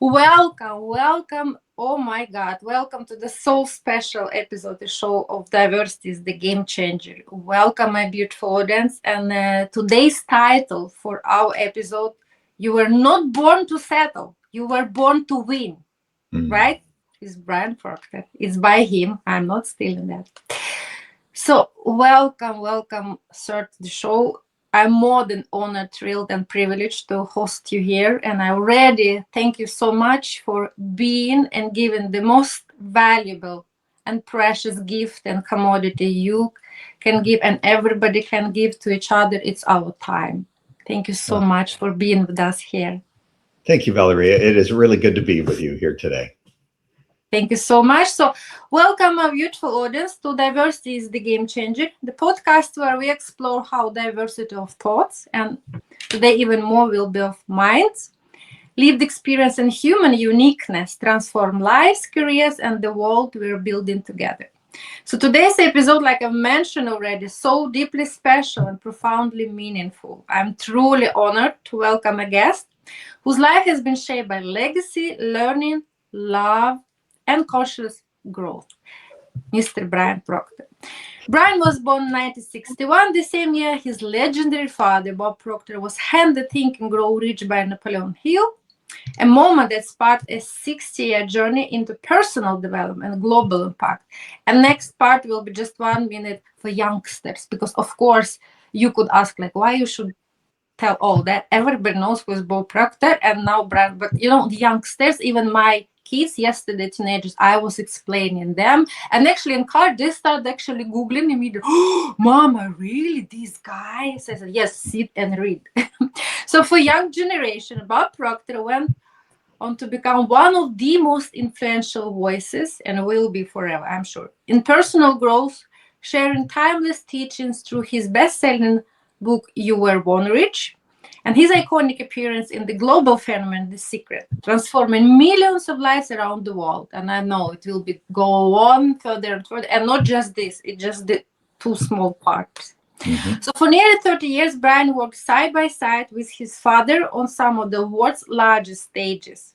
Welcome. Oh my God, welcome to the so special episode, the show of diversity is the game changer. Welcome, my beautiful audience. And today's title for our episode, You Were Not Born to Settle, You Were Born to Win, Mm. right? It's Brian Proctor. It's by him. I'm not stealing that. So, welcome, sir, to the show. I'm more than honored, thrilled, and privileged to host you here. And I already thank you so much for being and giving the most valuable and precious gift and commodity you can give and everybody can give to each other. It's our time. Thank you so Uh, much for being with us here. Thank you, Valeria. It is really good to be with you here today. Thank you so much. So, welcome, our beautiful audience, to Diversity is the Game Changer, the podcast where we explore how diversity of thoughts and today even more will be of minds, lived experience, and human uniqueness transform lives, careers, and the world we're building together. So, today's episode, like I mentioned already, is so deeply special and profoundly meaningful. I'm truly honored to welcome a guest whose life has been shaped by legacy, learning, love, and conscious growth, Mr. Brian Proctor. Brian was born in 1961. The same year, his legendary father, Bob Proctor, was handed Think and Grow Rich by Napoleon Hill, a moment that sparked a 60-year journey into personal development and global impact. And next part will be just 1 minute for youngsters, because of course you could ask like why you should tell all that. Everybody knows who's Bob Proctor and now Brad, but the youngsters, even my kids yesterday, teenagers, I was explaining them. And actually in car, they started actually Googling immediately. Oh, Mama, really? These guys? I said, yes, sit and read. So for young generation, Bob Proctor went on to become one of the most influential voices and will be forever, I'm sure, in personal growth, sharing timeless teachings through his best-selling book, You Were Born Rich, and his iconic appearance in the global phenomenon, The Secret, transforming millions of lives around the world. And I know it will be go on further and further, and not just this, it's just the two small parts. Mm-hmm. So for nearly 30 years, Brian worked side by side with his father on some of the world's largest stages.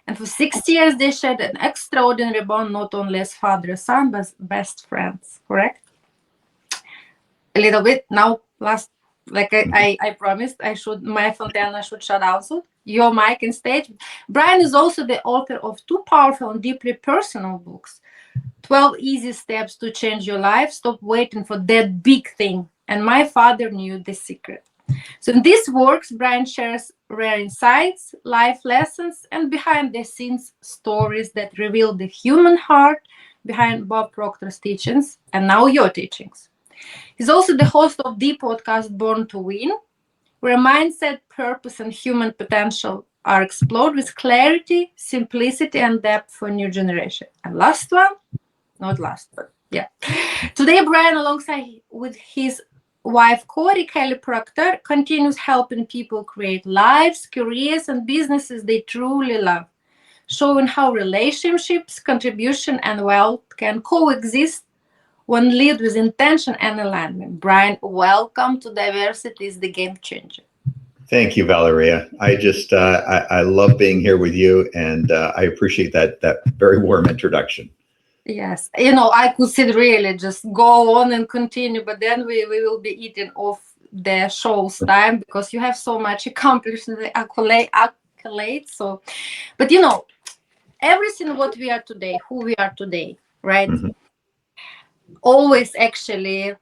And for 60 years, they shared an extraordinary bond, not only as father and son, but as best friends, correct? A little bit. Now, last, like I promised, my Fontana should shut out. So your mic and stage. Brian is also the author of two powerful and deeply personal books, 12 Easy Steps to Change Your Life, Stop Waiting for That Big Thing, and My Father Knew the Secret. So in these works, Brian shares rare insights, life lessons, and behind-the-scenes stories that reveal the human heart behind Bob Proctor's teachings, and now your teachings. He's also the host of the podcast Born to Win, where mindset, purpose, and human potential are explored with clarity, simplicity, and depth for a new generation. And last one, not last, but yeah. Today, Brian, alongside with his wife, Corey Kelly Proctor, continues helping people create lives, careers, and businesses they truly love, showing how relationships, contribution, and wealth can coexist when lived with intention and alignment. Brian, welcome to Diversity is the Game Changer. Thank you, Valeria. I love being here with you, and I appreciate that very warm introduction. Yes, I could sit really just go on and continue, but then we will be eating off the show's time because you have so much accomplished in the accolades. So, but everything what we are today, who we are today, right? Mm-hmm. Always actually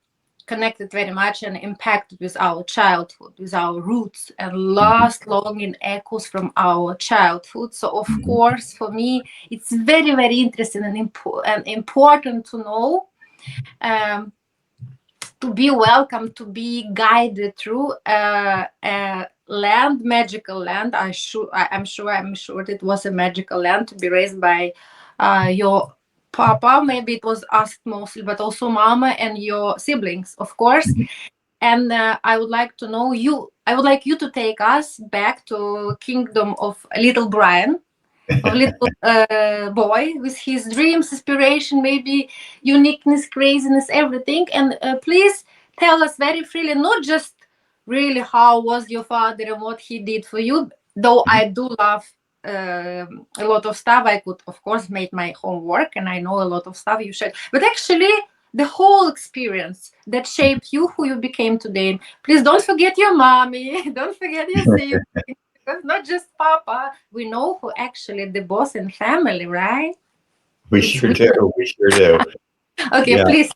connected very much and impacted with our childhood, with our roots, and last long in echoes from our childhood. So, of Mm-hmm. course, for me, it's very, very interesting and, important to know, to be welcomed, to be guided through a land, magical land. I'm sure it was a magical land to be raised by your papa. Maybe it was asked mostly, but also mama and your siblings, of course. And I would like to know you. I would like you to take us back to kingdom of little Brian, of little boy with his dreams, aspiration, maybe uniqueness, craziness, everything. And please tell us very freely, not just really how was your father and what he did for you, though I do love a lot of stuff. I could, of course, make my homework, and I know a lot of stuff you shared. But actually, the whole experience that shaped you, who you became today. Please don't forget your mommy. Don't forget your siblings. Because not just Papa. We know who actually the boss in family, right? We It's sure we. do. We sure do. Okay, Yeah. please.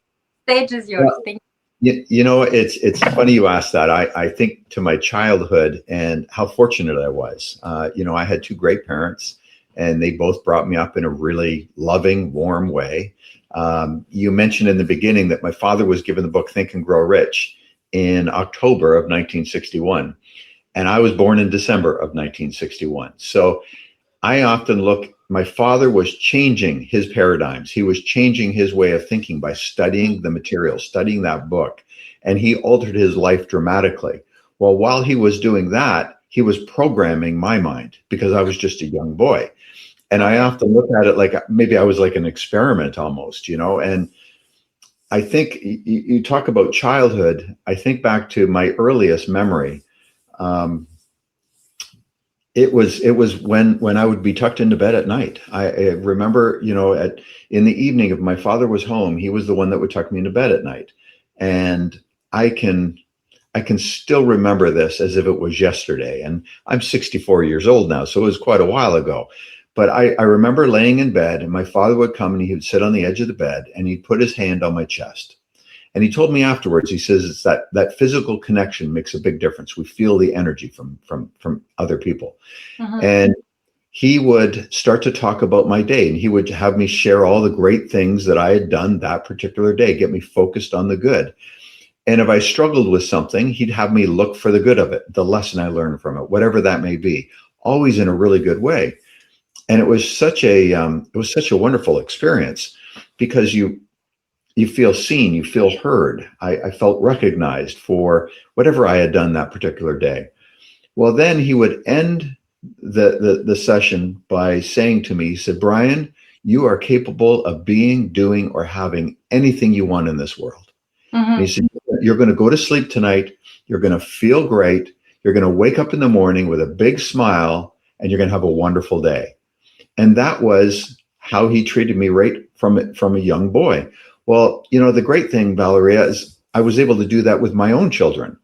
Stage is yours. Thank You know, it's funny you asked that. I think to my childhood and how fortunate I was. I had two great parents, and they both brought me up in a really loving, warm way. You mentioned in the beginning that my father was given the book Think and Grow Rich in October of 1961, and I was born in December of 1961. So I often look, my father was changing his paradigms. He was changing his way of thinking by studying the material, studying that book, and he altered his life dramatically. Well, while he was doing that, he was programming my mind because I was just a young boy. And I often look at it like maybe I was like an experiment almost, and I think you talk about childhood. I think back to my earliest memory. Um, it was when I would be tucked into bed at night. I remember, in the evening, if my father was home, he was the one that would tuck me into bed at night. And I can I can still remember this as if it was yesterday. And I'm 64 years old now, so it was quite a while ago. But I remember laying in bed, and my father would come and he would sit on the edge of the bed and he'd put his hand on my chest. And he told me afterwards, he says, it's that physical connection makes a big difference. We feel the energy from other people. And he would start to talk about my day, and he would have me share all the great things that I had done that particular day, get me focused on the good. And if I struggled with something, he'd have me look for the good of it, the lesson I learned from it, whatever that may be, always in a really good way. And it was such a wonderful experience because you feel seen, you feel heard. I felt recognized for whatever I had done that particular day. Well, then he would end the session by saying to me, he said, Brian, you are capable of being, doing, or having anything you want in this world. And he said, you're going to go to sleep tonight. You're going to feel great. You're going to wake up in the morning with a big smile, and you're going to have a wonderful day. And that was how he treated me right from a young boy. Well, the great thing, Valeria, is I was able to do that with my own children.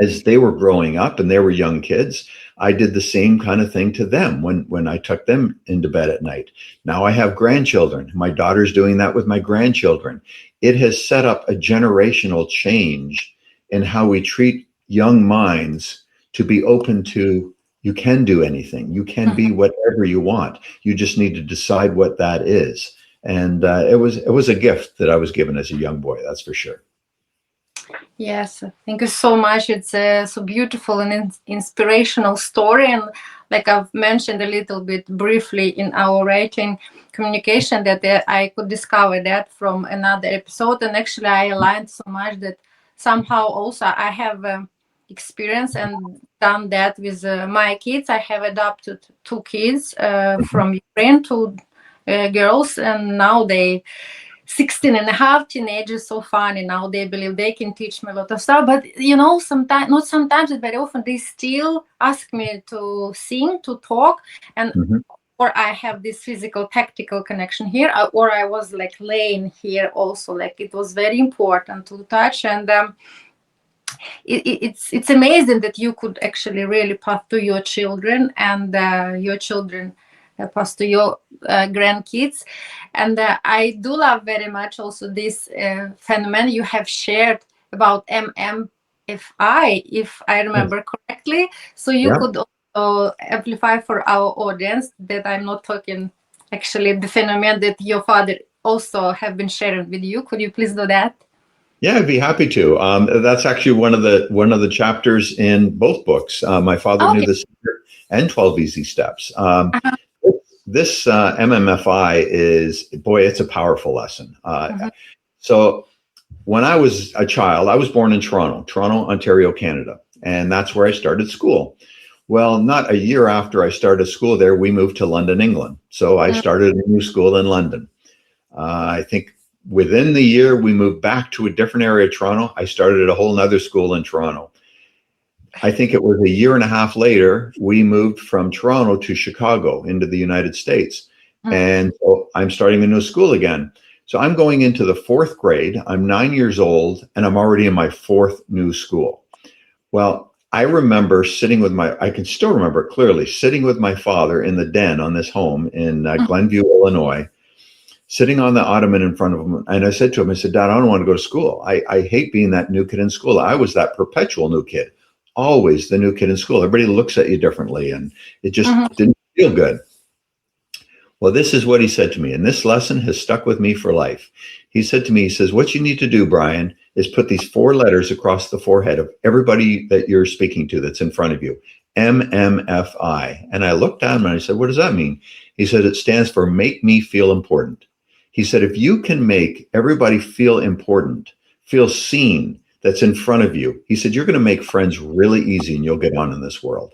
As they were growing up and they were young kids, I did the same kind of thing to them when I tucked them into bed at night. Now I have grandchildren. My daughter's doing that with my grandchildren. It has set up a generational change in how we treat young minds to be open to, you can do anything. You can be whatever you want. You just need to decide what that is. And it was a gift that I was given as a young boy, that's for sure. Yes, thank you so much. It's so beautiful and inspirational story. And like I've mentioned a little bit briefly in our writing communication, that I could discover that from another episode. And actually, I aligned so much that somehow also I have experienced and done that with my kids. I have adopted two kids from Ukraine, two girls, and now they 16 and a half, teenagers, so funny. Now they believe they can teach me a lot of stuff. But sometimes, not sometimes, but very often, they still ask me to sing, to talk, and or I have this physical, tactical connection here, or I was like laying here also. Like it was very important to touch, and it's amazing that you could actually really pass to your children, and your children pass to your grandkids. And I do love very much also this phenomenon you have shared about MMFI, if I remember correctly. So you could also amplify for our audience that I'm not talking actually the phenomenon that your father also have been sharing with you. Could you please do that? Yeah, I'd be happy to. That's actually one of the chapters in both books. My father knew this and 12 Easy Steps. This MMFI is, boy, it's a powerful lesson. So when I was a child, I was born in Toronto, Ontario, Canada, and that's where I started school. Well, not a year after I started school there, we moved to London, England. So I started a new school in London. I think within the year, we moved back to a different area of Toronto. I started at a whole nother school in Toronto. I think it was a year and a half later, we moved from Toronto to Chicago into the United States. And so I'm starting a new school again. So I'm going into the fourth grade. I'm 9 years old, and I'm already in my fourth new school. Well, I remember I can still remember it clearly, sitting with my father in the den on this home in Glenview, Illinois, sitting on the ottoman in front of him. And I said to him, I said, Dad, I don't want to go to school. I hate being that new kid in school. I was that perpetual new kid, always the new kid in school. Everybody looks at you differently, and it just didn't feel good. Well, this is what he said to me, and this lesson has stuck with me for life. He said to me, he says, what you need to do, Brian, is put these 4 letters across the forehead of everybody that you're speaking to that's in front of you. MMFI. And I looked at him and I said, what does that mean? He said, it stands for make me feel important. He said, if you can make everybody feel important, feel seen, that's in front of you, he said, you're going to make friends really easy and you'll get on in this world.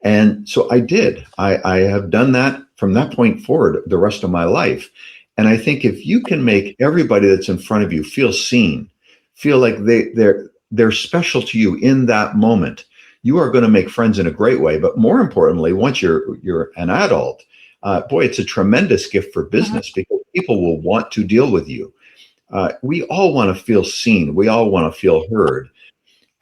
And so I did. I have done that from that point forward the rest of my life. And I think if you can make everybody that's in front of you feel seen, feel like they're special to you in that moment, you are going to make friends in a great way. But more importantly, once you're an adult, boy, it's a tremendous gift for business because people will want to deal with you. We all want to feel seen. We all want to feel heard.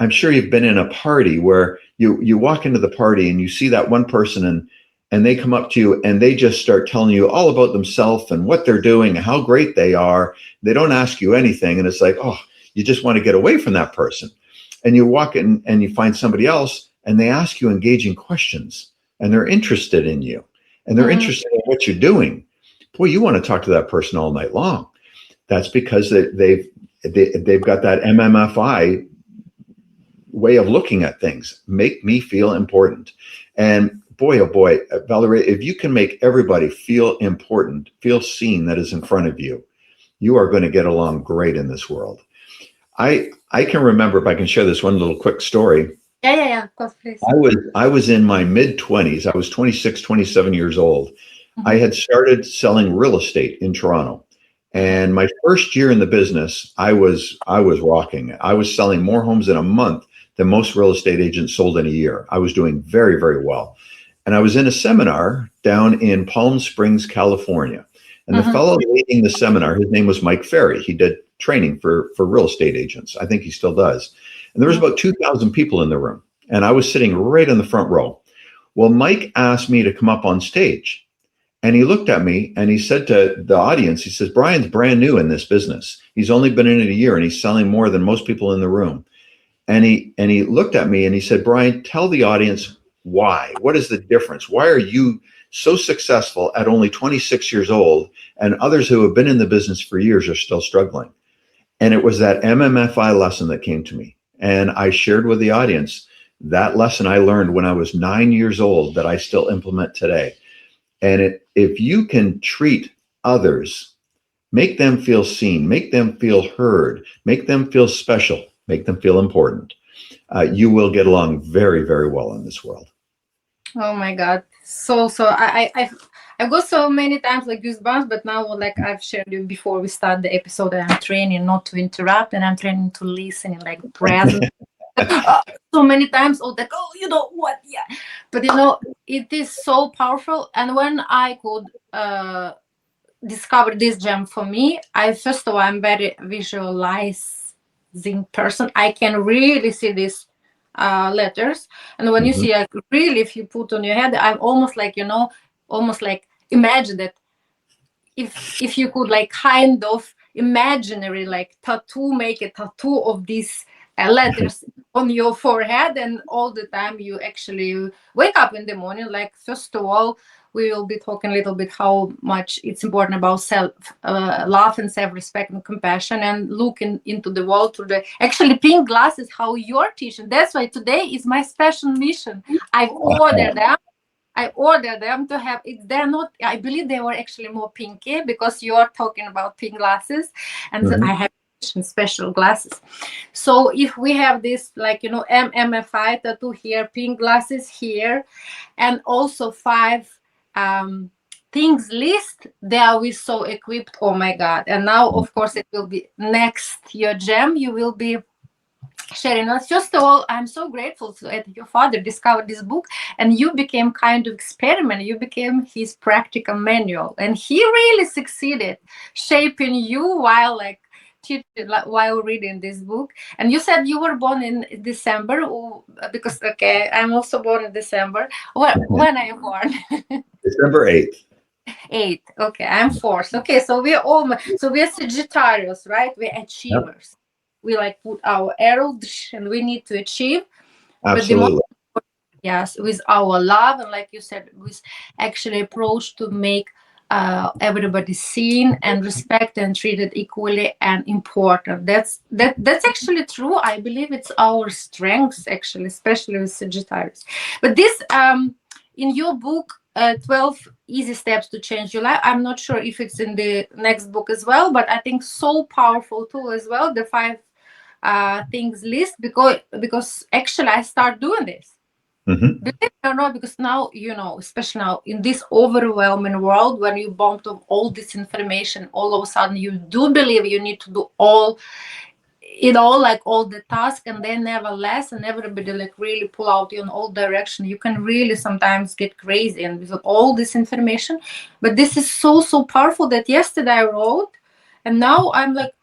I'm sure you've been in a party where you walk into the party and you see that one person and they come up to you and they just start telling you all about themselves and what they're doing and how great they are. They don't ask you anything. And it's like, oh, you just want to get away from that person. And you walk in and you find somebody else and they ask you engaging questions and they're interested in you and they're interested in what you're doing. Boy, you want to talk to that person all night long. That's because they've got that MMFI way of looking at things. Make me feel important. And boy, oh boy, Valerie, if you can make everybody feel important, feel seen that is in front of you, you are going to get along great in this world. I can remember, if I can share this one little quick story. Yeah. Of course, please. I was in my mid-20s. I was 26, 27 years old. I had started selling real estate in Toronto. And my first year in the business, I was rocking. I was selling more homes in a month than most real estate agents sold in a year. I was doing very, very well. And I was in a seminar down in Palm Springs, California. And the fellow leading the seminar, his name was Mike Ferry. He did training for real estate agents. I think he still does. And there was about 2,000 people in the room. And I was sitting right in the front row. Well, Mike asked me to come up on stage. And he looked at me and he said to the audience, he says, Brian's brand new in this business. He's only been in it a year and he's selling more than most people in the room. And he looked at me and he said, Brian, tell the audience why. What is the difference? Why are you so successful at only 26 years old and others who have been in the business for years are still struggling? And it was that MMFI lesson that came to me. And I shared with the audience that lesson I learned when I was 9 years old that I still implement today. And if you can treat others, make them feel seen, make them feel heard, make them feel special, make them feel important, you will get along very, very well in this world. Oh my God. So I've got so many times like goosebumps, but now like I've shared you before we start the episode, I'm training not to interrupt and I'm training to listen in like present. So many times, like, oh, you know what? Yeah. But it is so powerful. And when I could discover this gem for me, first of all, I'm very visualizing person. I can really see these letters. And when you see, like, really, if you put on your head, I'm almost like, almost like imagine that if you could like kind of imaginary like make a tattoo of these letters on your forehead, and all the time you actually wake up in the morning, like first of all we will be talking a little bit how much it's important about self love and self-respect and compassion, and looking into the world through the actually pink glasses how you're teaching. That's why today is my special mission. I've ordered them. I ordered them to have it. They're not, I believe they were actually more pinky because you're talking about pink glasses, and I have special glasses. So if we have this, like, MMFI tattoo here, pink glasses here, and also 5 things list, they are we so equipped. Oh my God. And now, of course, it will be next your gem. You will be sharing us. First of all, I'm so grateful that your father discovered this book and you became kind of experiment. You became his practical manual, and he really succeeded shaping you while like teaching, like, while reading this book. And you said you were born in December, because okay, I'm also born in December. When are you born? December 8th. 8. Okay, I'm 4th. Okay, so we're all so we're Sagittarius, right? We're Yep, achievers. We like put our arrow and we need to achieve. But the most, absolutely. yes, with our love and like you said, with actually approach to make everybody seen and respect and treated equally and important. That's actually true. I believe it's our strengths actually, especially with Sagittarius. But this in your book, 12 easy steps to change your life. I'm not sure if it's in the next book as well, but I think so powerful tool as well. The 5 things list, because actually I start doing this. Hmm. Believe it or not, because now, especially now in this overwhelming world, when you bombed of all this information, all of a sudden you do believe you need to do all, like all the tasks, and then nevertheless, and everybody like really pull out you in all direction. You can really sometimes get crazy and with all this information. But this is so powerful that yesterday I wrote, and now I'm like,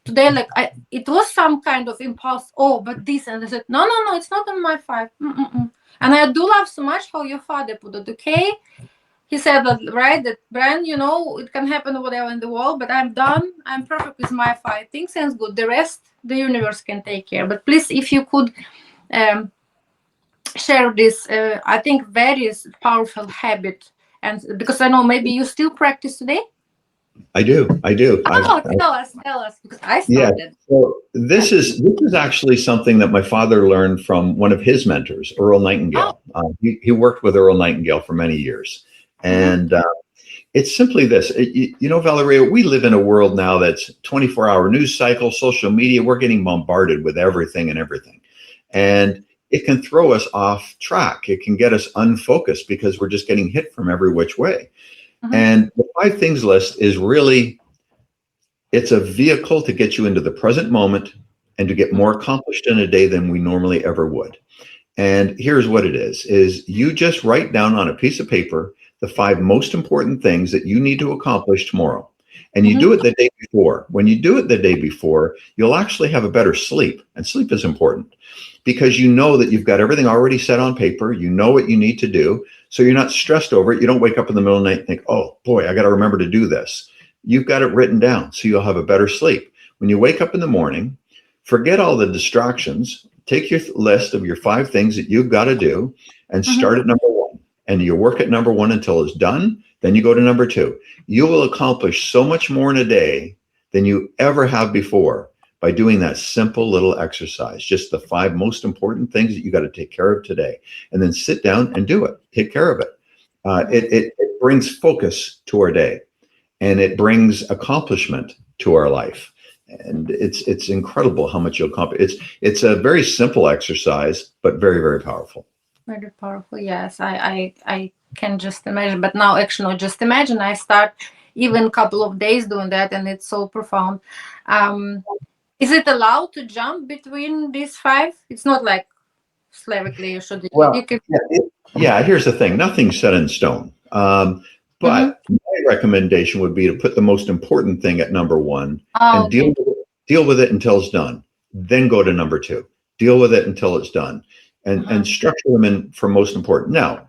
today, like it was some kind of impulse. Oh, but this, and I said, no, it's not on my 5. Mm-mm-mm. And I do love so much how your father put it. Okay, he said that, right, that Brand, it can happen whatever in the world, but I'm done. I'm perfect with my 5 things, and it's good. The rest, the universe can take care. But please, if you could um, share this, I think very powerful habit, and because I know maybe you still practice today. I do. I do. Oh, tell us, because I Yeah. started. So Yeah. this is actually something that my father learned from one of his mentors, Earl Oh. Nightingale. He worked with Earl Nightingale for many years, Mm-hmm. and it's simply this. Valeria, we live in a world now that's 24-hour news cycle, social media. We're getting bombarded with everything and everything, and it can throw us off track. It can get us unfocused because we're just getting hit from every which way. Mm-hmm. And the 5 things list is really, it's a vehicle to get you into the present moment and to get more accomplished in a day than we normally ever would. And here's what it is you just write down on a piece of paper the 5 most important things that you need to accomplish tomorrow. And you Mm-hmm. do it the day before. When you do it the day before, you'll actually have a better sleep. And sleep is important because you know that you've got everything already set on paper. You know what you need to do. So you're not stressed over it. You don't wake up in the middle of the night and think, oh boy, I got to remember to do this. You've got it written down. So you'll have a better sleep. When you wake up in the morning, forget all the distractions. Take your list of your 5 things that you've got to do and Mm-hmm. start at number 1. And you work at number 1 until it's done. Then you go to number 2. You will accomplish so much more in a day than you ever have before by doing that simple little exercise. Just the 5 most important things that you got to take care of today. And then sit down and do it. Take care of it. It brings focus to our day, and it brings accomplishment to our life. And it's incredible how much you'll accomplish. It's a very simple exercise, but very, very powerful. Very powerful. Yes, I can just imagine. But now, actually, not just imagine. I start even a couple of days doing that, and it's so profound. Um, is it allowed to jump between these 5? It's not like slavically you should. You Well, can. yeah, here's the thing. Nothing's set in stone. Mm-hmm. But my recommendation would be to put the most important thing at number 1 Oh, and okay. deal with it until it's done. Then go to number 2. Deal with it until it's done, Mm-hmm. and structure them in for most important. Now,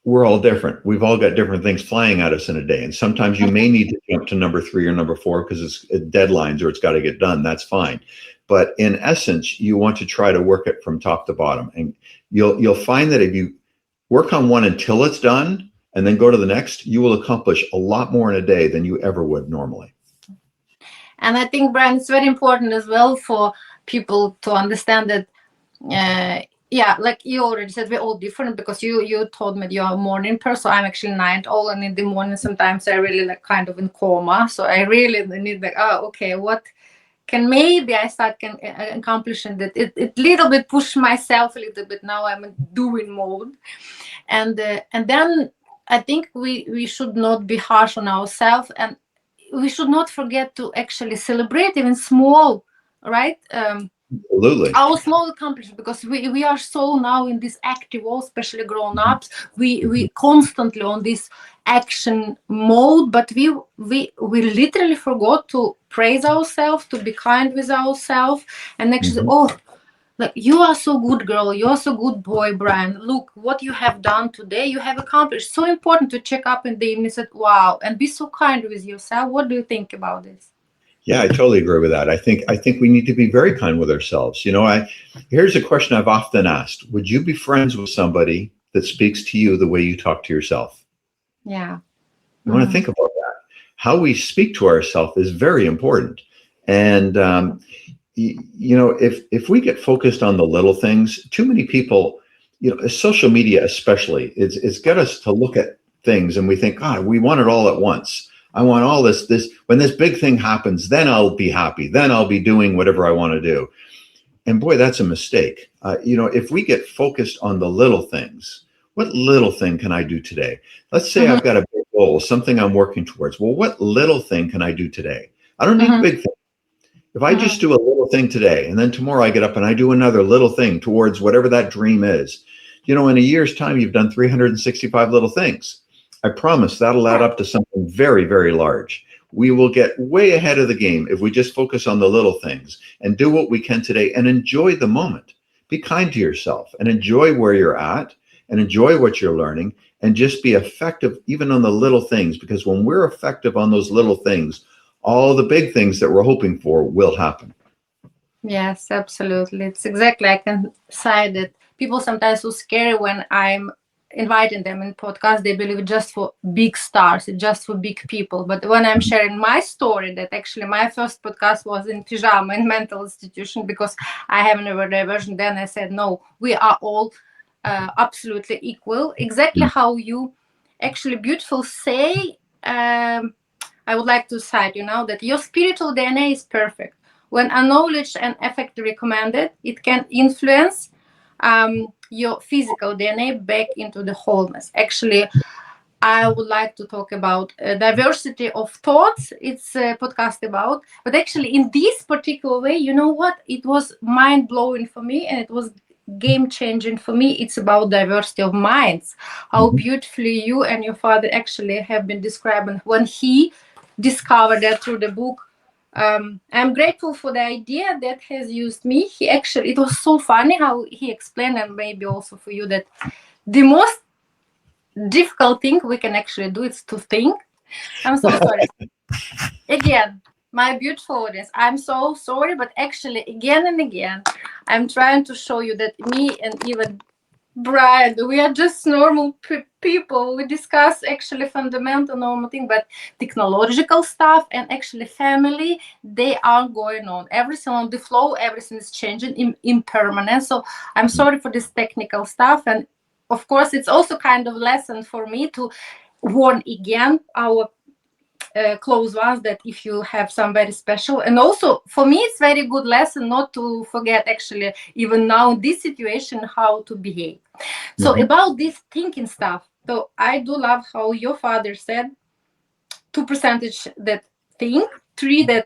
we're all different. We've all got different things flying at us in a day. And sometimes you may need to jump to number 3 or number 4 because it's deadlines or it's got to get done. That's fine. But in essence, you want to try to work it from top to bottom. And you'll find that if you work on one until it's done and then go to the next, you will accomplish a lot more in a day than you ever would normally. And I think, Brian, it's very important as well for people to understand that. Yeah, like you already said, we're all different because you told me you're a morning person. I'm actually night owl, and in the morning sometimes I really like kind of in coma. So I really need like, oh, okay, what can maybe I start can accomplishing that? It little bit push myself a little bit. Now I'm in doing mode, and then I think we should not be harsh on ourselves, and we should not forget to actually celebrate even small, right? Absolutely. our small accomplishment, because we are so now in this active world, especially grown-ups. We constantly on this action mode, but we literally forgot to praise ourselves, to be kind with ourselves, and actually, Mhm. oh, like, you are so good, girl, you are so good boy, Brian, look what you have done today, you have accomplished. So important to check up in the evening and say wow, and be so kind with yourself. What do you think about this? Yeah, I totally agree with that. I think we need to be very kind with ourselves. I Here's a question I've often asked. Would you be friends with somebody that speaks to you the way you talk to yourself? Yeah. You want to think about that. How we speak to ourselves is very important. And if we get focused on the little things, too many people, social media especially, it's got us to look at things and we think, God, we want it all at once. I want all this. When this big thing happens, then I'll be happy. Then I'll be doing whatever I want to do. And boy, that's a mistake. If we get focused on the little things, what little thing can I do today? Let's say Mhm. I've got a big goal, something I'm working towards. Well, what little thing can I do today? I don't need Mhm. big things. If I just Mhm. do a little thing today, and then tomorrow I get up and I do another little thing towards whatever that dream is, in a year's time, you've done 365 little things. I promise that'll add Yeah. up to something very, very large. We will get way ahead of the game if we just focus on the little things and do what we can today and enjoy the moment. Be kind to yourself and enjoy where you're at and enjoy what you're learning and just be effective even on the little things, because when we're effective on those little things, all the big things that we're hoping for will happen. Yes, absolutely. It's exactly, I can say that people sometimes so scary when I'm inviting them in podcast. They believe it's just for big stars, it's just for big people. But when I'm sharing my story, that actually my first podcast was in pajama in mental institution because I have neurodivergent. Then I said, no, we are all absolutely equal. Exactly how you actually beautiful say. I would like to cite, that your spiritual DNA is perfect. When acknowledged and effectively recommended, it can influence your physical DNA back into the wholeness. Actually, I would like to talk about diversity of thoughts. It's a podcast about, but actually, in this particular way, you know what? It was mind blowing for me, and it was game changing for me. It's about diversity of minds. How Mhm. beautifully you and your father actually have been describing when he discovered that through the book. I'm grateful for the idea that has used me. He actually, it was so funny how he explained, and maybe also for you, that the most difficult thing we can actually do is to think. I'm so sorry. Again, my beautiful audience, I'm so sorry, but actually, again and again, I'm trying to show you that me and even Brian, we are just normal people. We discuss actually fundamental normal thing, but technological stuff and actually family, they are going on. Everything on the flow, everything is changing in impermanence. So I'm sorry for this technical stuff. And of course, it's also kind of lesson for me to warn again our close ones that if you have somebody special, and also for me it's very good lesson not to forget actually even now in this situation how to behave. So Mhm. about this thinking stuff, so I do love how your father said 2% that think, 3 that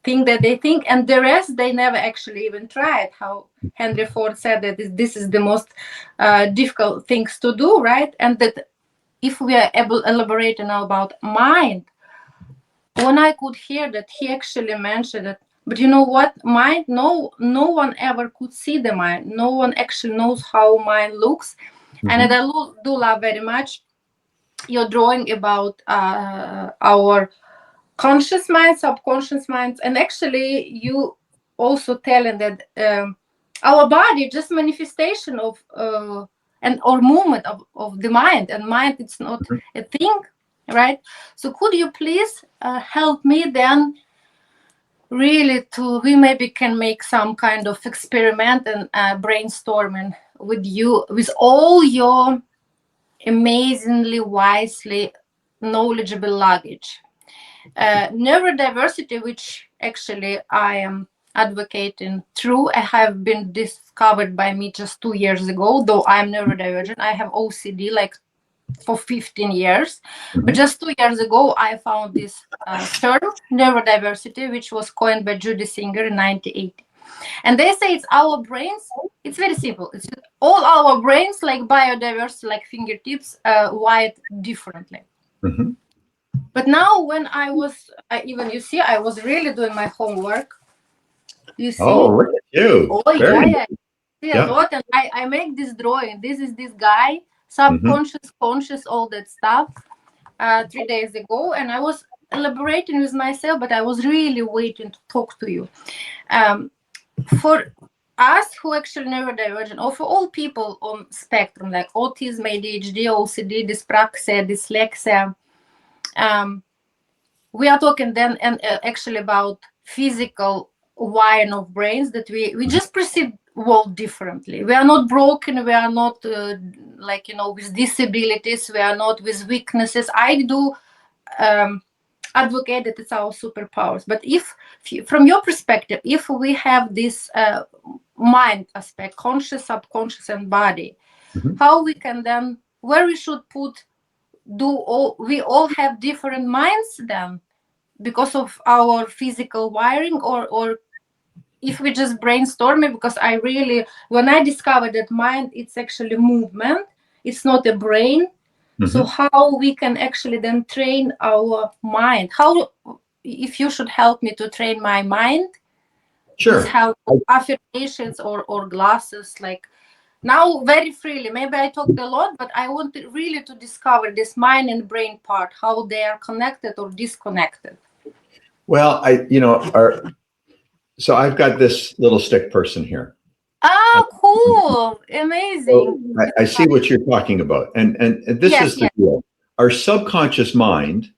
think that they think, and the rest they never actually even tried. How Henry Ford said that this is the most difficult things to do, right? And that if we are able elaborating now about mind, when I could hear that he actually mentioned it, but you know what? Mind, no one ever could see the mind. No one actually knows how mind looks. And I Mhm. do love very much your drawing about our conscious mind, subconscious mind, and actually you also telling that our body just manifestation of and or movement of the mind, and mind it's not a thing, right? So could you please help me then really to we maybe can make some kind of experiment and brainstorming with you with all your amazingly wisely knowledgeable luggage. Neurodiversity, which actually I am advocating through, have been discovered by me just 2 years ago. Though I'm neurodivergent, I have OCD like for 15 years. But Mhm. just 2 years ago, I found this term, neurodiversity, which was coined by Judy Singer in 1980. And they say it's our brains. It's very simple. It's all our brains, like biodiversity, like fingertips, wired differently. Mhm. But now, when even you see, I was really doing my homework. You Oh, see? look at you. Oh Very yeah, nice. yeah. See a Yeah. lot, and I make this drawing. This is this guy, Mhm. subconscious, conscious, all that stuff. 3 days ago, and I was elaborating with myself, but I was really waiting to talk to you. Um, for us who actually neurodivergent, or for all people on spectrum like autism, ADHD, OCD, dyspraxia, dyslexia, um, we are talking then and actually about physical wiring of brains that we just perceive world differently. We are not broken. We are not like with disabilities. We are not with weaknesses. I do um, advocate that it's our superpowers. But if from your perspective, if we have this mind aspect, conscious, subconscious, and body, Mhm. how we can then where we should put we all have different minds then because of our physical wiring, or if we just brainstorming, because I really, when I discovered that mind, it's actually movement, it's not a brain. So Mhm. how we can actually then train our mind, how, if you should help me to train my mind with Sure. help of affirmations or glasses, like now very freely, maybe I talked a lot, but I want really to discover this mind and brain part, how they are connected or disconnected. Well, so I've got this little stick person here. Ah, cool. So Amazing. I see what you're talking about, and this Yes, is the yes. deal. Our subconscious mind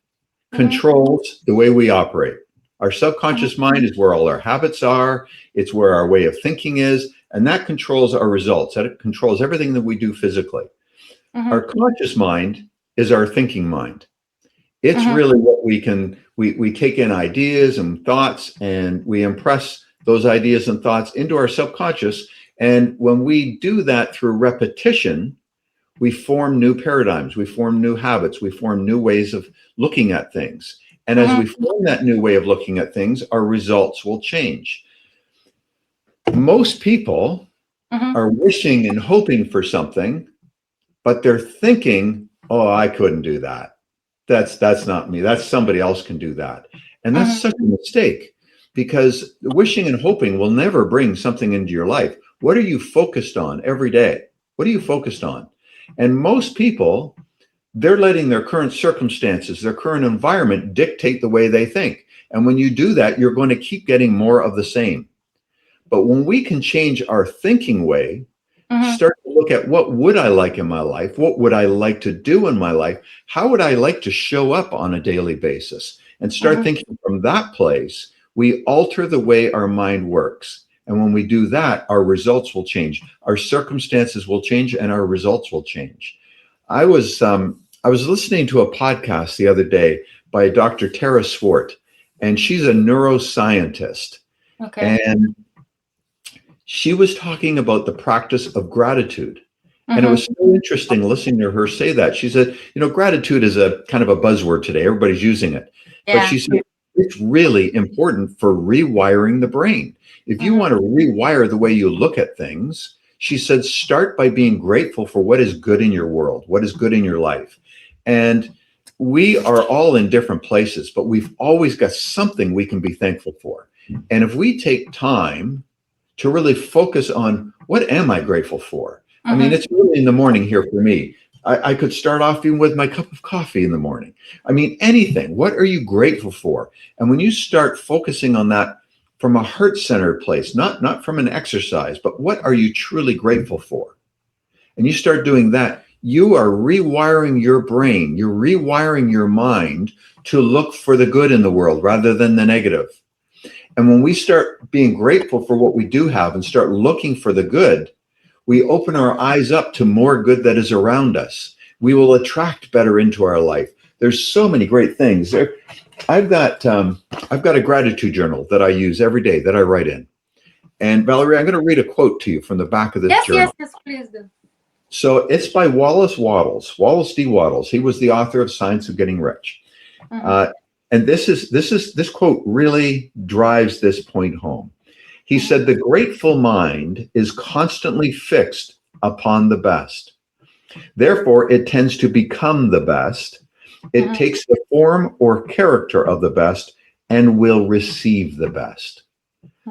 Mm-hmm, controls the way we operate. Our mm-hmm, subconscious mind is where all our habits are. It's where our way of thinking is, and that controls our results. That controls everything that we do physically. mm-hmm, Our conscious mind is our thinking mind. It's mm-hmm, really what we take in ideas and thoughts, and we impress those ideas and thoughts into our subconscious. And when we do that through repetition, we form new paradigms, we form new habits, we form new ways of looking at things. And as mm-hmm, we form that new way of looking at things, our results will change. Most people mm-hmm, are wishing and hoping for something, but they're thinking, oh, I couldn't do that. That's not me. That's somebody else can do that. And that's mm-hmm, such a mistake, because wishing and hoping will never bring something into your life. What are you focused on every day? What are you focused on? And most people, they're letting their current circumstances, their current environment dictate the way they think. And when you do that, you're going to keep getting more of the same. But when we can change our thinking way, mm-hmm, start to look at what would I like in my life? What would I like to do in my life? How would I like to show up on a daily basis? And start mm-hmm, thinking from that place, we alter the way our mind works. And when we do that, our results will change. Our circumstances will change and our results will change. I was listening to a podcast the other day by Dr. Tara Swart, and she's a neuroscientist. okay. And she was talking about the practice of gratitude. And it Mm-hmm, was so interesting listening to her say that. She said, gratitude is a kind of a buzzword today. Everybody's using it. But yeah. she said, it's really important for rewiring the brain. If you Mm-hmm, want to rewire the way you look at things, she said, start by being grateful for what is good in your world, what is good in your life. And we are all in different places, but we've always got something we can be thankful for. And if we take time to really focus on what am I grateful for? I mean, mm-hmm, it's early in the morning here for me. I could start off even with my cup of coffee in the morning. I mean, anything. What are you grateful for? And when you start focusing on that from a heart-centered place, not from an exercise, but what are you truly grateful for? And you start doing that, you are rewiring your brain, you're rewiring your mind to look for the good in the world rather than the negative. And when we start being grateful for what we do have and start looking for the good, we open our eyes up to more good that is around us. We will attract better into our life. There's so many great things. I've got a gratitude journal that I use every day that I write in. And Valerie, I'm going to read a quote to you from the back of this Yes, yes, journal. yes, please do. So it's by Wallace D. Wattles. He was the author of Science of Getting Rich. Mm-hmm, Uh, and this quote really drives this point home. He said, the grateful mind is constantly fixed upon the best. Therefore, it tends to become the best. It takes the form or character of the best and will receive the best.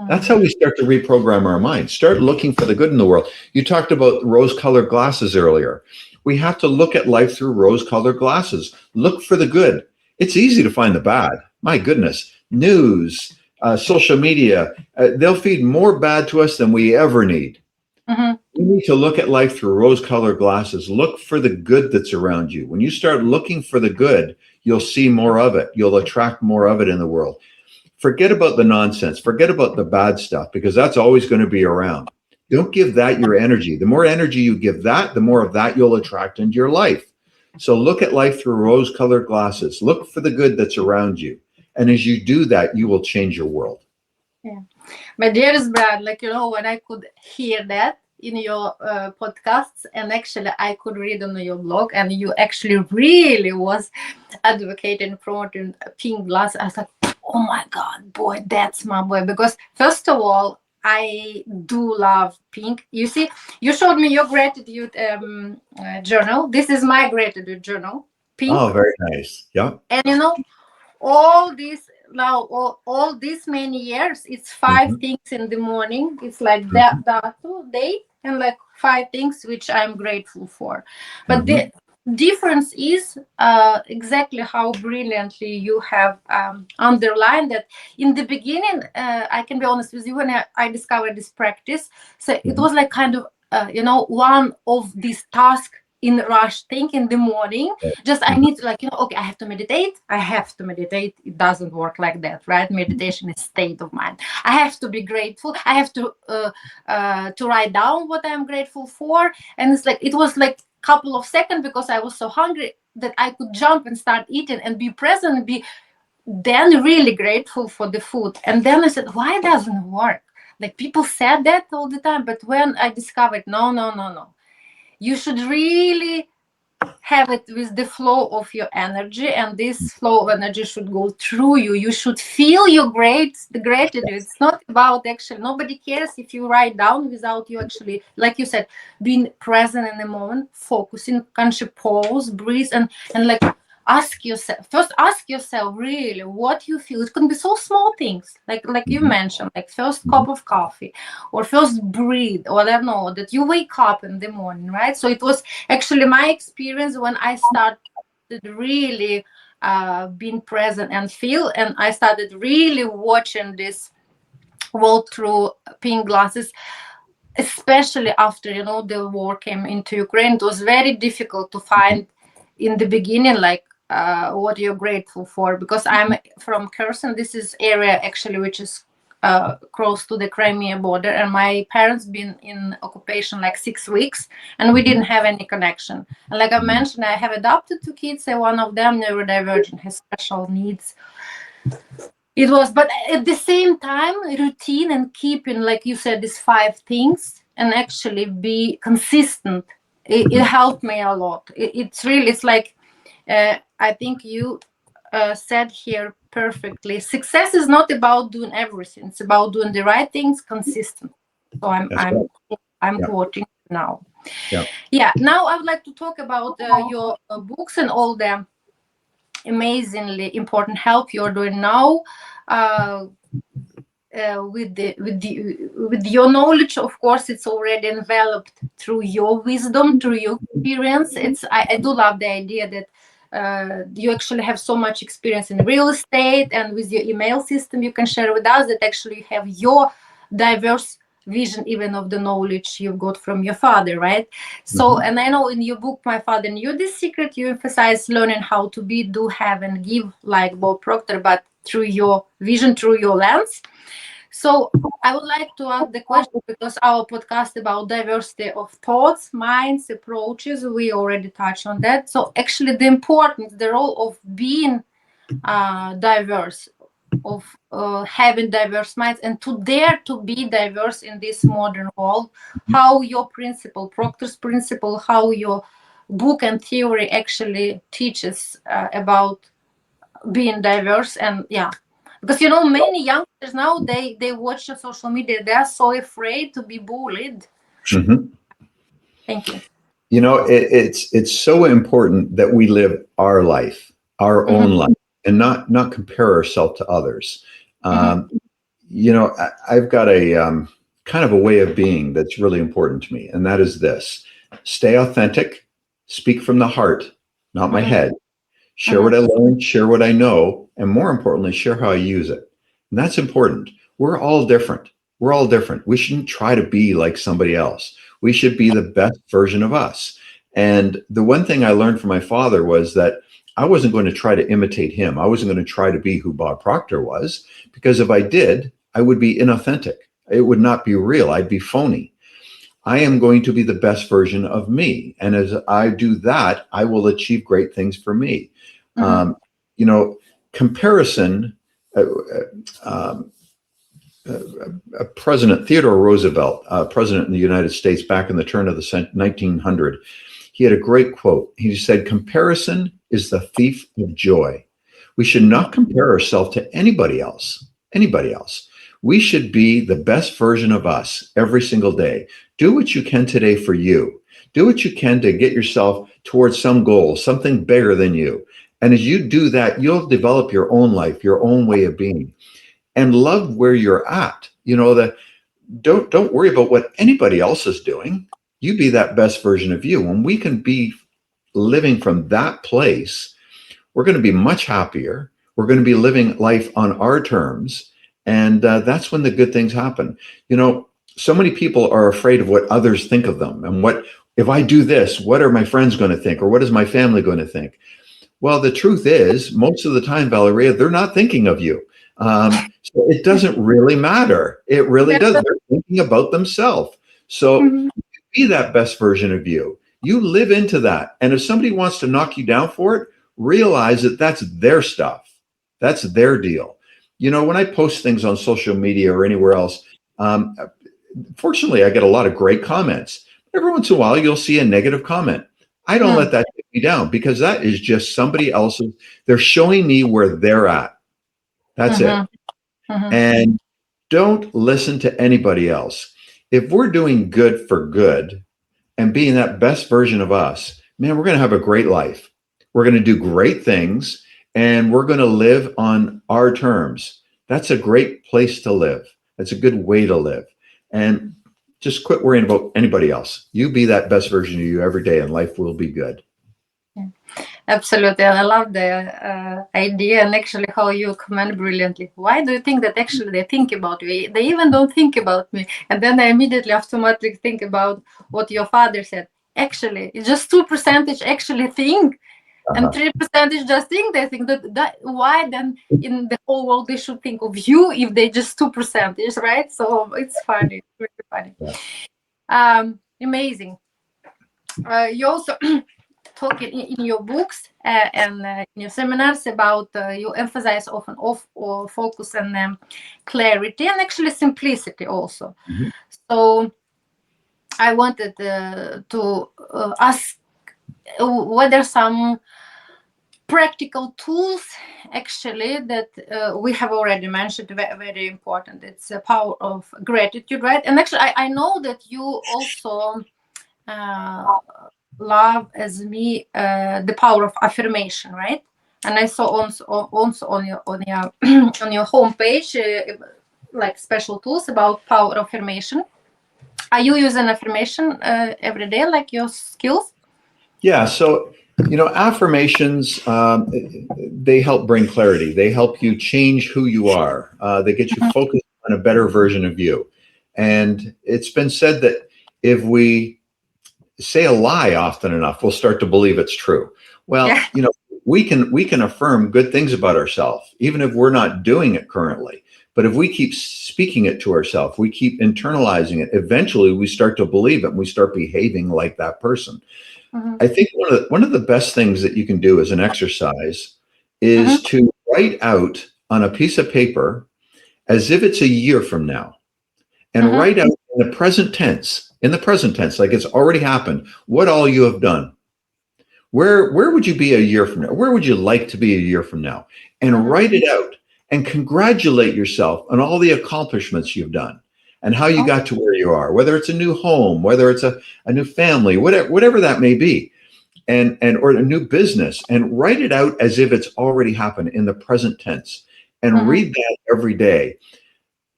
That's how we start to reprogram our minds. Start looking for the good in the world. You talked about rose-colored glasses earlier. We have to look at life through rose-colored glasses. Look for the good. It's easy to find the bad. My goodness. News, social media, they'll feed more bad to us than we ever need. We need to look at life through rose-colored glasses. Look for the good that's around you. When you start looking for the good, you'll see more of it. You'll attract more of it in the world. Forget about the nonsense. Forget about the bad stuff, because that's always going to be around. Don't give that your energy. The more energy you give that, the more of that you'll attract into your life. So look at life through rose-colored glasses. Look for the good that's around you. And as you do that, you will change your world. Yeah. My dearest Brad, when I could hear that in your podcasts, and actually I could read on your blog, and you actually really was advocating promoting pink glass, I was like, oh my God, boy, that's my boy. Because first of all, I do love pink. You see, you showed me your gratitude journal. This is my gratitude journal, pink. Oh, very nice. Yeah. And all these now all these many years, it's 5 things in the morning. It's like that day, and like 5 things which I'm grateful for. But the difference is exactly how brilliantly you have underlined that. In the beginning, I can be honest with you, when I discovered this practice, so it was like kind of one of these tasks in rush think in the morning. Just I need to, okay, I have to meditate. It doesn't work like that, right? Meditation is state of mind. I have to be grateful. I have to write down what I'm grateful for. And it's like, it was like a couple of seconds, because I was so hungry that I could jump and start eating and be present and be then really grateful for the food. And then I said, why doesn't it work? Like, people said that all the time, but when I discovered, no, you should really have it with the flow of your energy, and this flow of energy should go through you. You should feel the gratitude. It's not about, actually, nobody cares if you write down without you actually, like you said, being present in the moment, focusing, conscious pause, breathe, and like ask yourself really what you feel. It can be so small things, like you mentioned, like first cup of coffee, or first breathe, or I don't know, that you wake up in the morning, right? So it was actually my experience when I started really being present and feel, and I started really watching this world through pink glasses, especially after the war came into Ukraine. It was very difficult to find in the beginning, like what you're grateful for, because I'm from Kherson. This is area actually which is close to the Crimea border, and my parents been in occupation like 6 weeks, and we didn't have any connection. And like I mentioned, I have adopted 2 kids, and one of them neurodivergent, has special needs. It was, but at the same time, routine and keeping, like you said, these 5 things, and actually be consistent. It helped me a lot. It's like, I think you said here perfectly. Success is not about doing everything. It's about doing the right things consistently. So I'm quoting now. Yeah. Now I would like to talk about your books and all the amazingly important help you're doing now. With your knowledge, of course, it's already enveloped through your wisdom, through your experience. I do love the idea that you actually have so much experience in real estate, and with your email system you can share with us that actually you have your diverse vision, even of the knowledge you got from your father, right? So, and I know in your book, My Father Knew This Secret, you emphasize learning how to be, do, have, and give, like Bob Proctor, but through your vision, through your lens. So I would like to ask the question, because our podcast about diversity of thoughts, minds, approaches, we already touched on that. So actually the importance, the role of being diverse, of having diverse minds, and to dare to be diverse in this modern world, how your principle, Proctor's principle, how your book and theory actually teaches about being diverse. And Because you know, many youngsters now they watch the social media. They are so afraid to be bullied. Mhm. Thank you. You know, it's so important that we live our life, our Hmm. own life, and not compare ourselves to others. Hmm. Um, you know, I've got a kind of a way of being that's really important to me, and that is this: stay authentic, speak from the heart, not my Hmm. head. Share Hmm. what I learned, share what I know, and more importantly, share how I use it. And that's important. We're all different. We're all different. We shouldn't try to be like somebody else. We should be the best version of us. And the one thing I learned from my father was that I wasn't going to try to imitate him. I wasn't going to try to be who Bob Proctor was, because if I did, I would be inauthentic. It would not be real. I'd be phony. I am going to be the best version of me. And as I do that, I will achieve great things for me. Hmm. Um, you know, comparison, uh, um, President Theodore Roosevelt, president in the United States back in the turn of the 1900, he had a great quote. He said, "Comparison is the thief of joy." We should not compare ourselves to anybody else. Anybody else. We should be the best version of us every single day. Do what you can today for you. Do what you can to get yourself towards some goal, something bigger than you. And as you do that, you'll develop your own life, your own way of being, and love where you're at. You know, that don't worry about what anybody else is doing. You be that best version of you. When we can be living from that place, we're going to be much happier. We're going to be living life on our terms. And that's when the good things happen. You know, so many people are afraid of what others think of them. And what, if I do this, what are my friends going to think? Or what is my family going to think? Well, the truth is, most of the time, Valeria, they're not thinking of you. So it doesn't really matter. It really Yeah. doesn't. They're thinking about themselves. So Mhm. be that best version of you. You live into that. And if somebody wants to knock you down for it, realize that that's their stuff. That's their deal. You know, when I post things on social media or anywhere else, um, fortunately, I get a lot of great comments. Every once in a while, you'll see a negative comment. I don't Mm. let that take me down, because that is just somebody else's. They're showing me where they're at. That's Mhm. it. Mhm. And don't listen to anybody else. If we're doing good for good, and being that best version of us, man, we're going to have a great life. We're going to do great things, and we're going to live on our terms. That's a great place to live. That's a good way to live. And just quit worrying about anybody else. You be that best version of you every day, and life will be good. Yeah. Absolutely, I love the idea, and actually how you comment brilliantly. Why do you think that actually they think about me? They even don't think about me, and then I immediately automatically think about what your father said. Actually, it's just 2% actually think, and Uh-huh. 3% just think. They think that why then in the whole world they should think of you if they just 2%, right? So it's funny, really funny. Yeah. Amazing. You also talk in your books and in your seminars about you emphasize often off or focus on clarity and actually simplicity also. Mhm. So I wanted to ask whether some practical tools actually that we have already mentioned, very important. It's the power of gratitude, right? And actually I know that you also uh, love as me the power of affirmation, right? And I saw also on your on your homepage like special tools about power of affirmation. Are you using affirmation every day, like your skills? Yeah. So, you know, affirmations, they help bring clarity. They help you change who you are. They get you Mhm. focused on a better version of you. And it's been said that if we say a lie often enough, we'll start to believe it's true. Yeah. Well, you know, we can affirm good things about ourselves, even if we're not doing it currently. But if we keep speaking it to ourselves, we keep internalizing it, eventually we start to believe it and we start behaving like that person. Mhm. I think one of the best things that you can do as an exercise Mhm. is to write out on a piece of paper, as if it's a year from now, and Mhm. write out in the present tense, like it's already happened, what all you have done. Where would you be a year from now? Where would you like to be a year from now? And Mhm. write it out. and congratulate yourself on all the accomplishments you've done and how you Oh, got to where you are, whether it's a new home, whether it's a new family, whatever that may be, and or a new business, and write it out as if it's already happened in the present tense and mhm, read that every day.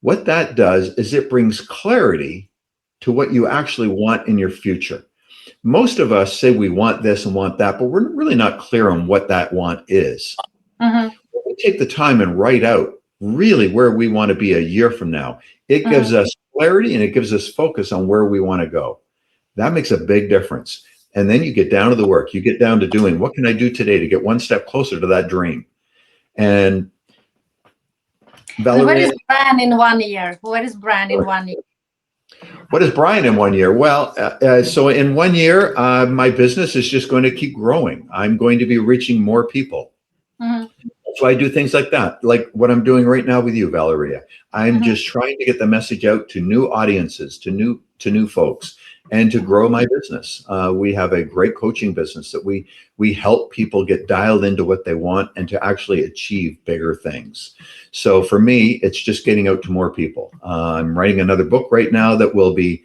What that does is it brings clarity to what you actually want in your future. Most of us say we want this and want that, but we're really not clear on what that want is. mhm, When we take the time and write out really where we want to be a year from now, it gives mhm. us clarity and it gives us focus on where we want to go. That makes a big difference. And then you get down to the work, you get down to doing what can I do today to get one step closer to that dream. And And what Valeria, is brand in 1 year? What is brand in 1 year? what is Brian in 1 year? Well, so in 1 year, my business is just going to keep growing. I'm going to be reaching more people. Mhm, So I do things like that, like what I'm doing right now with you, Valeria. I'm mhm. just trying to get the message out to new audiences, to new folks, and to grow my business. We have a great coaching business that we help people get dialed into what they want and to actually achieve bigger things. So for me, it's just getting out to more people. I'm writing another book right now that will be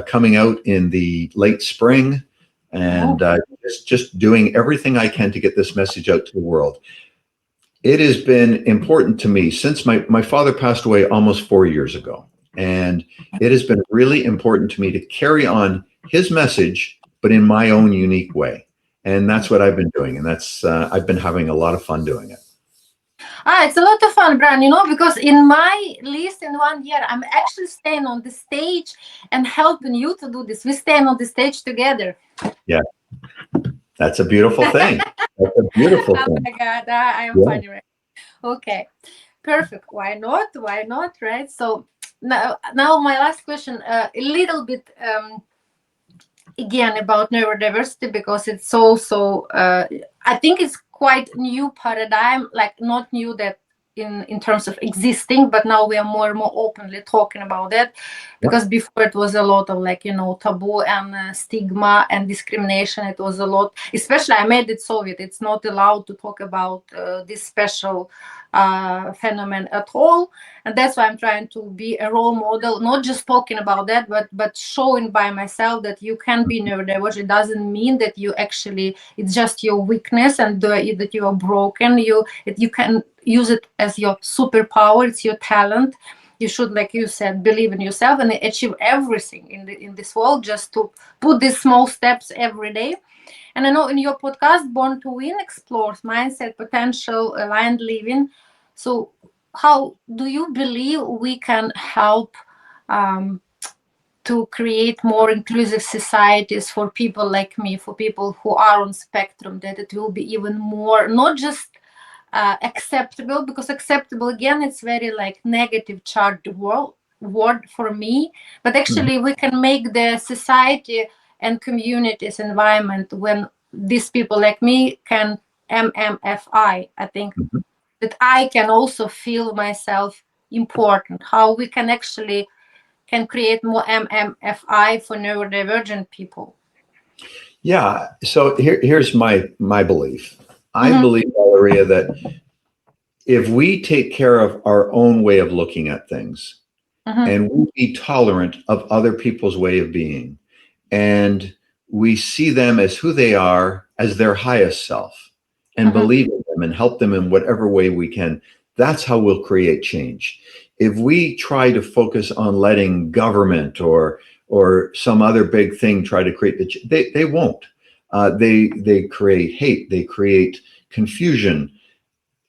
coming out in the late spring, and Oh, just doing everything I can to get this message out to the world. It has been important to me since my father passed away almost 4 years ago. And it has been really important to me to carry on his message, but in my own unique way. And that's what I've been doing. And I've been having a lot of fun doing it. it's a lot of fun, Brian, because in my list in 1 year, I'm actually staying on the stage and helping you to do this. We stand on the stage together. Yeah, that's a beautiful thing. That's a beautiful Oh thing. my God, I am Yeah. funny, right? Okay, perfect. Why not? Why not, right? So now my last question, a little bit again about neurodiversity, because it's also I think it's quite new paradigm, like not new that in terms of existing, but now we are more and more openly talking about that, Yeah. because before it was a lot of like taboo and stigma and discrimination. It was a lot, especially I made it Soviet, it's not allowed to talk about this special phenomenon at all. And that's why I'm trying to be a role model, not just talking about that, but showing by myself that you can be neurodiverse. It doesn't mean that you actually, it's just your weakness, and that you are broken. You can use it as your superpower. It's your talent. You should, like you said, believe in yourself and achieve everything in this world, just to put these small steps every day. And I know in your podcast, Born to Win explores mindset, potential, aligned living. So, how do you believe we can help um, to create more inclusive societies for people like me, for people who are on spectrum, that it will be even more, not just acceptable, because acceptable, again, it's very like negative charged word for me, but Mhm. actually we can make the society and communities environment when these people like me can I think Mhm. that I can also feel myself important, how we can actually can create more MMFI for neurodivergent people. Yeah. So here's my belief. I Mm-hmm, believe, Valeria, that if we take care of our own way of looking at things, mm-hmm, and we be tolerant of other people's way of being, and we see them as who they are, as their highest self, and mm-hmm, believe in them and help them in whatever way we can, that's how we'll create change. If we try to focus on letting government or some other big thing try to create they won't. They create hate, they create confusion.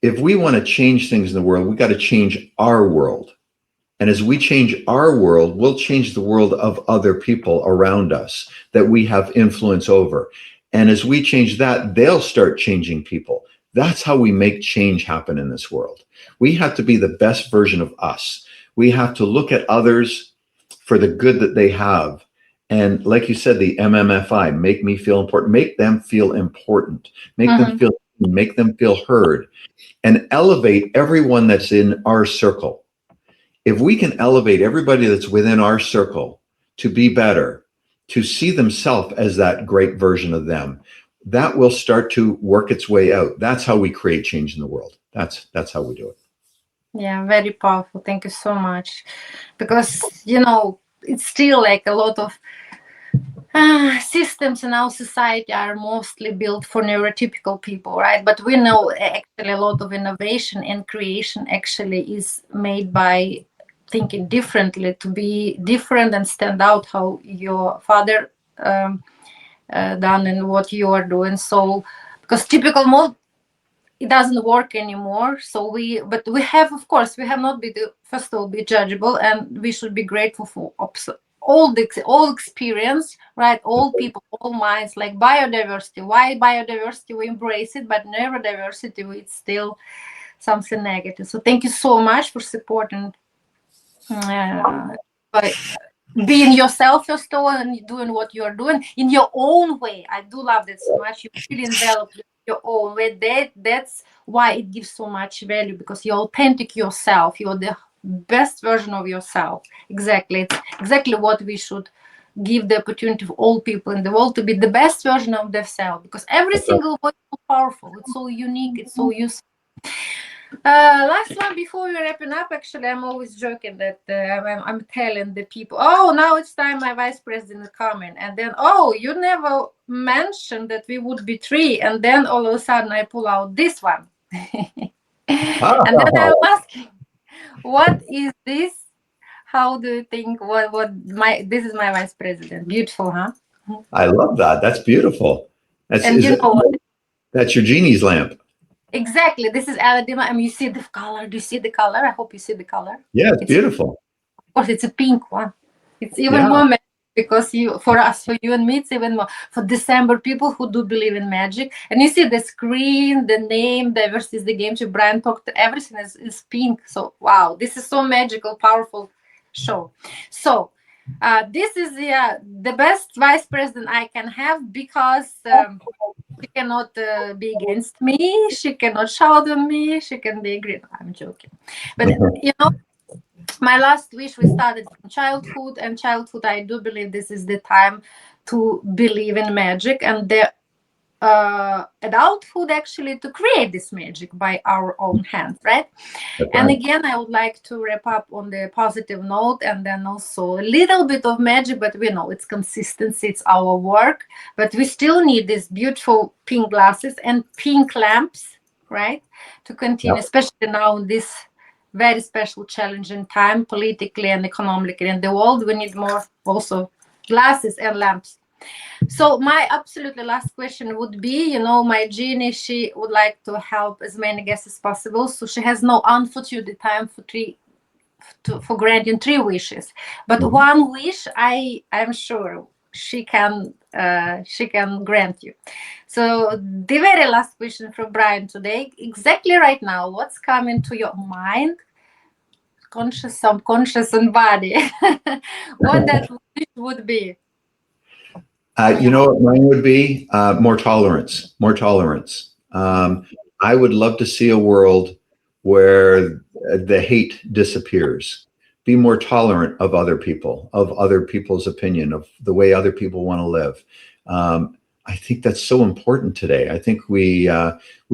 If we want to change things in the world, we got to change our world. And as we change our world, we'll change the world of other people around us that we have influence over. And as we change that, they'll start changing people. That's how we make change happen in this world. We have to be the best version of us. We have to look at others for the good that they have. And like you said, the MMFI, make me feel important, make them feel important, mm-hmm, make them feel heard, and elevate everyone that's in our circle. If we can elevate everybody that's within our circle to be better, to see themselves as that great version of them, that will start to work its way out. That's how we create change in the world. That's how we do it. Yeah, very powerful. Thank you so much. Because, it's still like a lot of systems in our society are mostly built for neurotypical people, right? But we know actually a lot of innovation and creation actually is made by thinking differently, to be different and stand out how your father done and what you are doing. So, because typical mode, it doesn't work anymore. So but we have, of course, we have not be first of all be judgeable, and we should be grateful for all experience, right? All people, all minds, like biodiversity. Why biodiversity? We embrace it, but neurodiversity, it's still something negative. So thank you so much for supporting. By being yourself first of all, and doing what you're doing in your own way. I do love that so much. You really envelop your own way. That's why it gives so much value, because you're authentic yourself. You're the best version of yourself. Exactly. It's exactly what we should give the opportunity for all people in the world to be the best version of themselves, because every single voice is so powerful. It's so unique. It's so useful. Last one before we wrapping up. Actually, I'm always joking that I'm telling the people, oh, now it's time my vice president is coming, and then, oh, you never mentioned that we would be three, and then all of a sudden I pull out this one, and then I'm asking, what is this? How do you think? What my this is my vice president? Beautiful, huh? I love that. That's beautiful. That's And is it, that's your genie's lamp. exactly, this is Aladdin. I mean, you see the color. Do you see the color? I hope you see the color. Yeah, it's It's beautiful. course it's a pink one. It's even Yeah. more magic, because for us, for you and me, it's even more for December people who do believe in magic. And you see the screen, the name, diversity is the game show, Brian talked, everything is pink. So wow, this is so magical, powerful show. So this is the best vice president I can have, because she cannot be against me, she cannot shout on me, she can be agree. I'm joking, but my last wish, we started from childhood, and childhood, I do believe this is the time to believe in magic, and the adulthood actually to create this magic by our own hands, right? That's And right. again, I would like to wrap up on the positive note, and then also a little bit of magic, but we know it's consistency, it's our work, but we still need these beautiful pink glasses and pink lamps, right, to continue, Yep. especially now in this very special challenging time politically and economically in the world. We need more also glasses and lamps. So my absolutely last question would be, my Jeannie, she would like to help as many guests as possible. So she has no unfortunate time for granting three wishes. But Mhm. one wish I'm sure she can grant you. So the very last question from Brian today, exactly right now, what's coming to your mind, conscious, subconscious, and body? What that wish would be? You know what mine would be? More tolerance. More tolerance. I would love to see a world where the hate disappears. Be more tolerant of other people's opinion, of the way other people want to live. I think that's so important today. I think we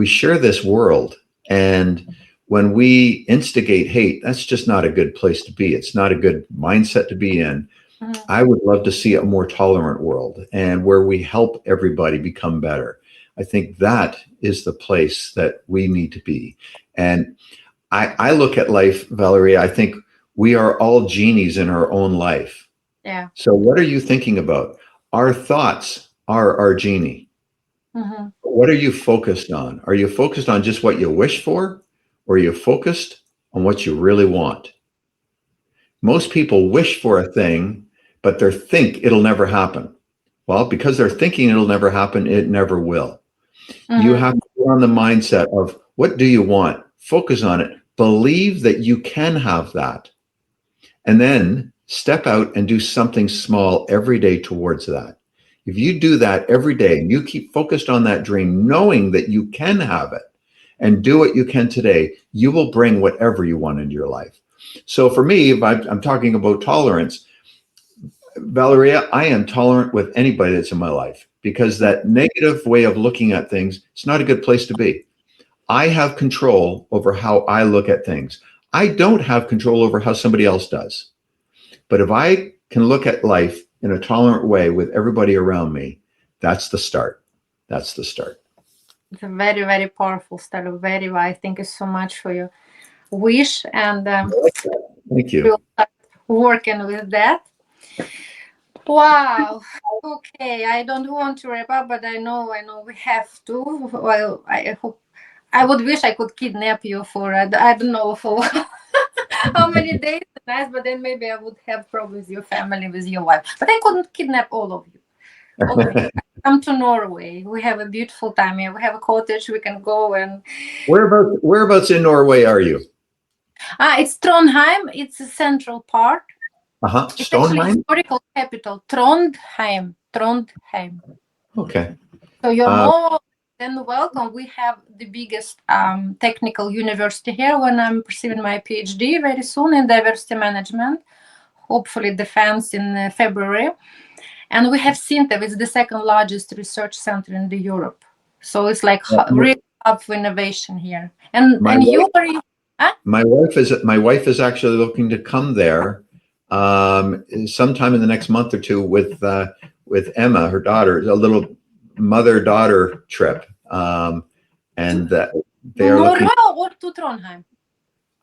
share this world, and when we instigate hate, that's just not a good place to be. It's not a good mindset to be in. Mhm. I would love to see a more tolerant world and where we help everybody become better. I think that is the place that we need to be. And I look at life, Valerie, I think we are all genies in our own life. Yeah. So, what are you thinking about? Our thoughts are our genie. Mhm. What are you focused on? Are you focused on just what you wish for, or are you focused on what you really want? Most people wish for a thing, but they think it'll never happen. Well, because they're thinking it'll never happen, it never will. You Mhm. have to be on the mindset of what do you want? Focus on it. Believe that you can have that. And then step out and do something small every day towards that. If you do that every day and you keep focused on that dream, knowing that you can have it and do what you can today, you will bring whatever you want into your life. So for me, if I'm talking about tolerance, Valeria, I am tolerant with anybody that's in my life because that negative way of looking at things, it's not a good place to be. I have control over how I look at things. I don't have control over how somebody else does. But if I can look at life in a tolerant way with everybody around me, that's the start. That's the start. It's a very, very powerful start. Very wise. Thank you so much for your wish, and Thank you. we'll start working with that. Wow. Okay, I don't want to wrap up, but I know we have to. Well, I hope I would wish I could kidnap you for I don't know for how many days, nights, but then maybe I would have problems with your family, with your wife. But I couldn't kidnap all of you. All of you. Come to Norway. We have a beautiful time here. We have a cottage. We can go and Whereabouts in Norway are you? it's Trondheim. It's a central part. It's actually Stonehenge? historical capital. Trondheim. Trondheim. Okay. So you're Uh, more than welcome. We have the biggest technical university here when I'm pursuing my PhD very soon in diversity management, hopefully defense in February. And we have Sintev, it's the second largest research center in the Europe. So it's like really hub for innovation here. And my you wife, are my wife is actually looking to come there sometime in the next month or two with Emma, her daughter, a little mother-daughter trip. And they are looking. Norway or to Trondheim?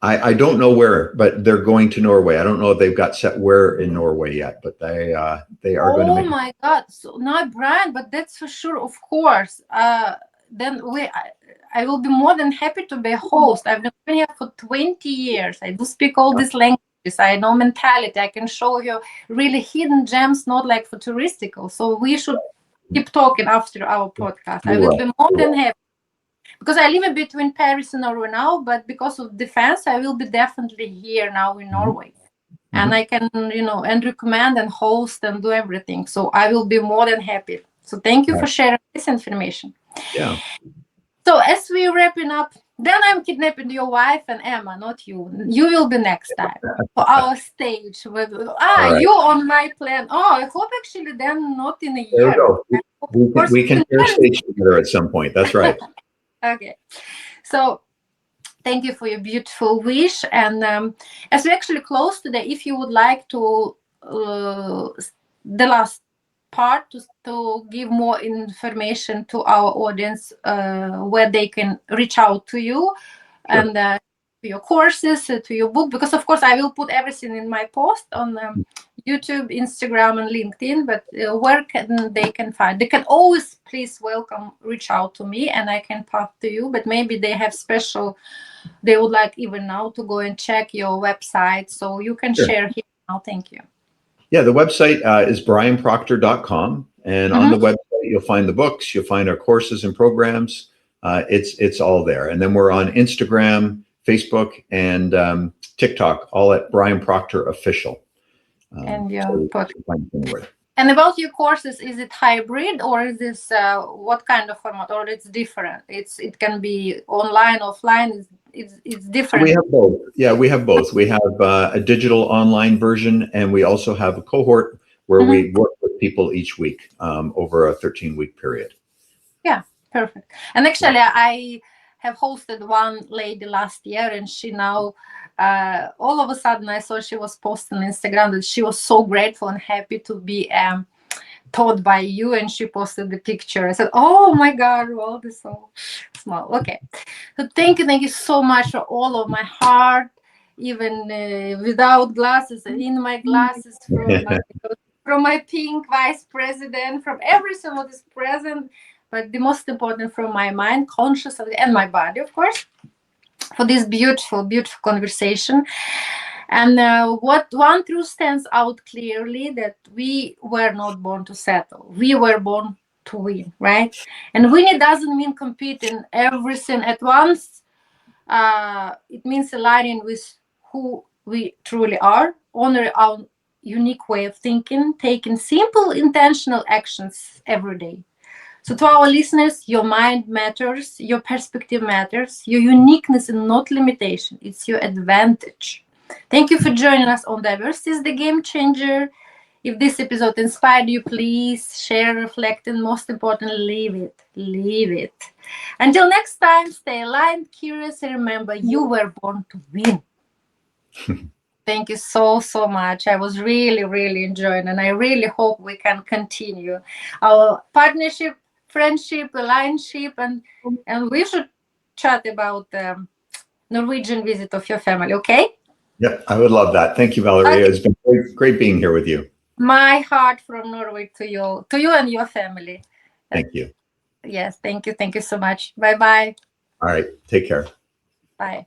I don't know where, but they're going to Norway. I don't know if they've got set where in Norway yet, but they are going to Oh make. my God! So not Brian, but that's for sure, of course. Then I will be more than happy to be a host. I've been here for 20 years. I do speak all these languages. I know mentality. I can show you really hidden gems, not like for touristical. So we should keep talking after our podcast. I will be more than happy. Because I live in between Paris and Norway now, but because of defense, I will be definitely here now in Norway. And I can, and recommend and host and do everything. So I will be more than happy. So thank you for sharing this information. Yeah. So as we're wrapping up, then I'm kidnapping your wife and Emma, not you. You will be next time for our stage. Right. You on my plan. Oh, I hope actually then not in a year. There we go. We can share stage together at some point. That's right. Okay. So thank you for your beautiful wish. And as we actually close today, if you would like to, the last part, to give more information to our audience where they can reach out to you and to your courses, to your book, because of course I will put everything in my post on YouTube, Instagram, and LinkedIn. But where can they find? They can always please reach out to me, and I can pass to you. But maybe they have special. They would like even now to go and check your website, so you can share here now. Thank you. Yeah, the website is brianproctor.com, and on the website you'll find the books, you'll find our courses and programs. It's all there, and then we're on Instagram, Facebook, and TikTok, all at Brian Proctor Official. And and about your courses, is it hybrid or is this what kind of format, or it's different? It can be online, offline. It's different. We have both. Yeah, we have both. We have a digital online version, and we also have a cohort where we work with people each week over a 13-week period. Yeah, perfect. And actually, I have hosted one lady last year, and she now all of a sudden I saw she was posting on Instagram that she was so grateful and happy to be taught by you, and she posted the picture. I said, oh my God, well, this is so small. Okay, so thank you so much for all of my heart, even without glasses, and in my glasses, from my pink vice president, from everything that is present, but the most important, from my mind, consciousness, and my body, of course, for this beautiful, beautiful conversation. And what one truth stands out clearly, that we were not born to settle. We were born to win, right? And winning doesn't mean competing everything at once. It means aligning with who we truly are, honor our unique way of thinking, taking simple, intentional actions every day. So to our listeners, your mind matters, your perspective matters, your uniqueness is not limitation, it's your advantage. Thank you for joining us on Diversity is the Game Changer. If this episode inspired you, please share, reflect, and most importantly, leave it. Until next time, stay aligned, curious, and remember, you were born to win. Thank you so, so much. I was really, really enjoying, and I really hope we can continue our partnership, friendship, alliance-ship, and we should chat about the Norwegian visit of your family, okay? Yep, I would love that. Thank you, Valeria. Okay. It's been great being here with you. My heart from Norway to you and your family. Thank you. Yes, thank you so much. Bye bye. All right, take care. Bye.